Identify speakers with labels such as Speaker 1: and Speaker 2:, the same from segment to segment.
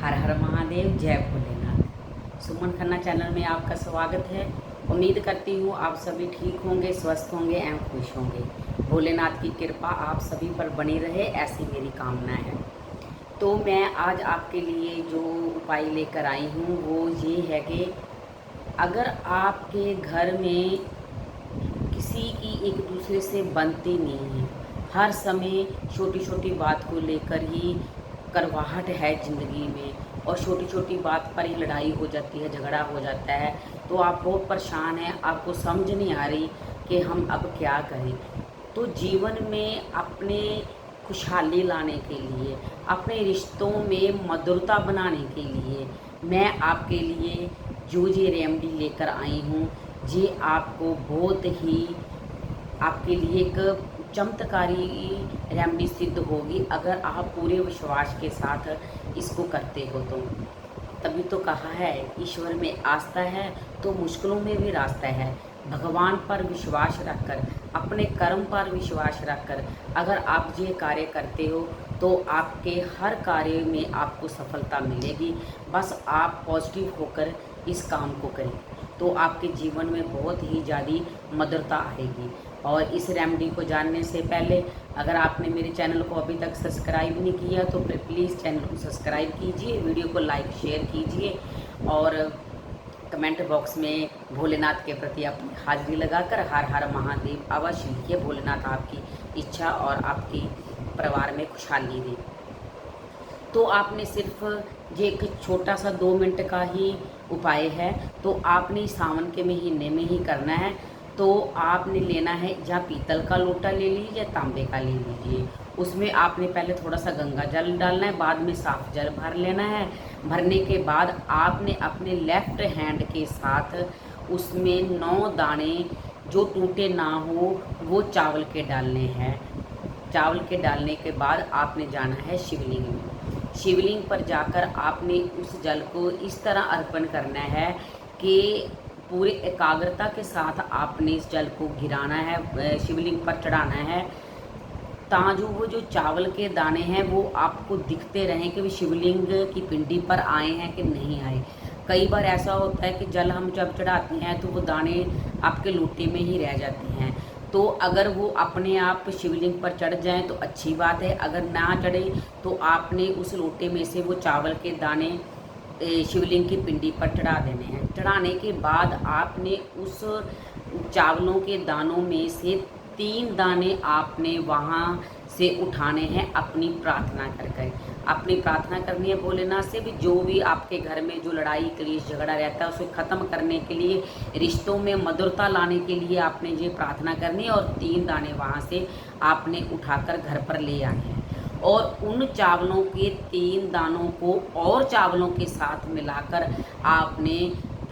Speaker 1: हर हर महादेव, जय भोलेनाथ। सुमन खन्ना चैनल में आपका स्वागत है। उम्मीद करती हूँ आप सभी ठीक होंगे, स्वस्थ होंगे एवं खुश होंगे। भोलेनाथ की कृपा आप सभी पर बनी रहे, ऐसी मेरी कामना है। तो मैं आज आपके लिए जो उपाय लेकर आई हूँ वो ये है कि अगर आपके घर में किसी की एक दूसरे से बनती नहीं है, हर समय छोटी छोटी बात को लेकर ही करवाहट है ज़िंदगी में और छोटी छोटी बात पर ही लड़ाई हो जाती है, झगड़ा हो जाता है, तो आप बहुत परेशान हैं, आपको समझ नहीं आ रही कि हम अब क्या करें। तो जीवन में अपने खुशहाली लाने के लिए, अपने रिश्तों में मधुरता बनाने के लिए मैं आपके लिए जो ये रेमेडी लेकर आई हूँ, ये आपको बहुत ही आपके लिए एक चमत्कारी रेमेडी सिद्ध होगी अगर आप पूरे विश्वास के साथ इसको करते हो। तो तभी तो कहा है ईश्वर में आस्था है तो मुश्किलों में भी रास्ता है। भगवान पर विश्वास रखकर, अपने कर्म पर विश्वास रखकर अगर आप ये कार्य करते हो तो आपके हर कार्य में आपको सफलता मिलेगी। बस आप पॉजिटिव होकर इस काम को करें तो आपके जीवन में बहुत ही ज़्यादा मधुरता आएगी। और इस रेमेडी को जानने से पहले अगर आपने मेरे चैनल को अभी तक सब्सक्राइब नहीं किया तो प्लीज़ चैनल को सब्सक्राइब कीजिए, वीडियो को लाइक शेयर कीजिए और कमेंट बॉक्स में भोलेनाथ के प्रति अपनी हाजिरी लगाकर हर हर महादेव अवश्य लिखिए। भोलेनाथ आपकी इच्छा और आपकी परिवार में खुशहाली दे। तो आपने सिर्फ ये एक छोटा सा 2 मिनट का ही उपाय है, तो आपने सावन के महीने में ही करना है। तो आपने लेना है या पीतल का लोटा ले लीजिए या तांबे का ले लीजिए। उसमें आपने पहले थोड़ा सा गंगा जल डालना है, बाद में साफ जल भर लेना है। भरने के बाद आपने अपने लेफ्ट हैंड के साथ उसमें 9 दाने जो टूटे ना हो वो चावल के डालने हैं। चावल के डालने के बाद आपने जाना है शिवलिंग में। शिवलिंग पर जाकर आपने उस जल को इस तरह अर्पण करना है कि पूरी एकाग्रता के साथ आपने इस जल को गिराना है, शिवलिंग पर चढ़ाना है, ताजू वो जो चावल के दाने हैं वो आपको दिखते रहें कि वो शिवलिंग की पिंडी पर आए हैं कि नहीं आए। कई बार ऐसा होता है कि जल हम जब चढ़ाते हैं तो वो दाने आपके लोटे में ही रह जाते हैं। तो अगर वो अपने आप शिवलिंग पर चढ़ जाएं तो अच्छी बात है, अगर ना चढ़े तो आपने उस लोटे में से वो चावल के दाने शिवलिंग की पिंडी पर चढ़ा देने हैं। चढ़ाने के बाद आपने उस चावलों के दानों में से 3 दाने आपने वहाँ से उठाने हैं अपनी प्रार्थना कर। अपनी प्रार्थना करनी है भोलेनाथ से भी, जो भी आपके घर में जो लड़ाई क्लेश झगड़ा रहता है उसे ख़त्म करने के लिए, रिश्तों में मधुरता लाने के लिए आपने ये प्रार्थना करनी है। और 3 दाने वहाँ से आपने उठाकर घर पर ले आने हैं और उन चावलों के 3 दानों को और चावलों के साथ मिलाकर आपने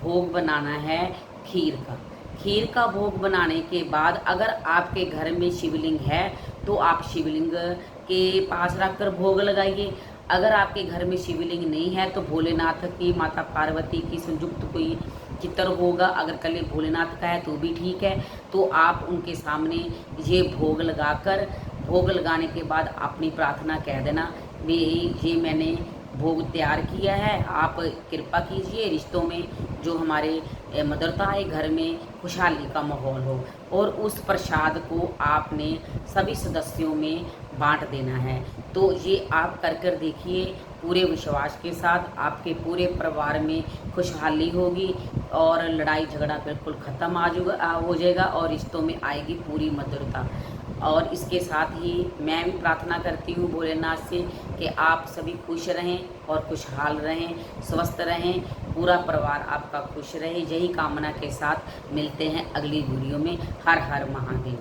Speaker 1: भोग बनाना है खीर का। खीर का भोग बनाने के बाद अगर आपके घर में शिवलिंग है तो आप शिवलिंग के पास रखकर भोग लगाइए। अगर आपके घर में शिवलिंग नहीं है तो भोलेनाथ की, माता पार्वती की संयुक्त कोई चित्र होगा, अगर कल भोलेनाथ का है तो भी ठीक है। तो आप उनके सामने ये भोग लगाकर, भोग लगाने के बाद अपनी प्रार्थना कह देना, ये मैंने भोग तैयार किया है, आप कृपा कीजिए रिश्तों में जो हमारे मधुरता है, घर में खुशहाली का माहौल हो। और उस प्रसाद को आपने सभी सदस्यों में बांट देना है। तो ये आप कर देखिए, पूरे विश्वास के साथ आपके पूरे परिवार में खुशहाली होगी और लड़ाई झगड़ा बिल्कुल ख़त्म हो जाएगा और रिश्तों में आएगी पूरी मधुरता। और इसके साथ ही मैं भी प्रार्थना करती हूँ भोलेनाथ से कि आप सभी खुश रहें और खुशहाल रहें, स्वस्थ रहें, पूरा परिवार आपका खुश रहे। यही कामना के साथ मिलते हैं अगली वीडियो में। हर हर महादेव।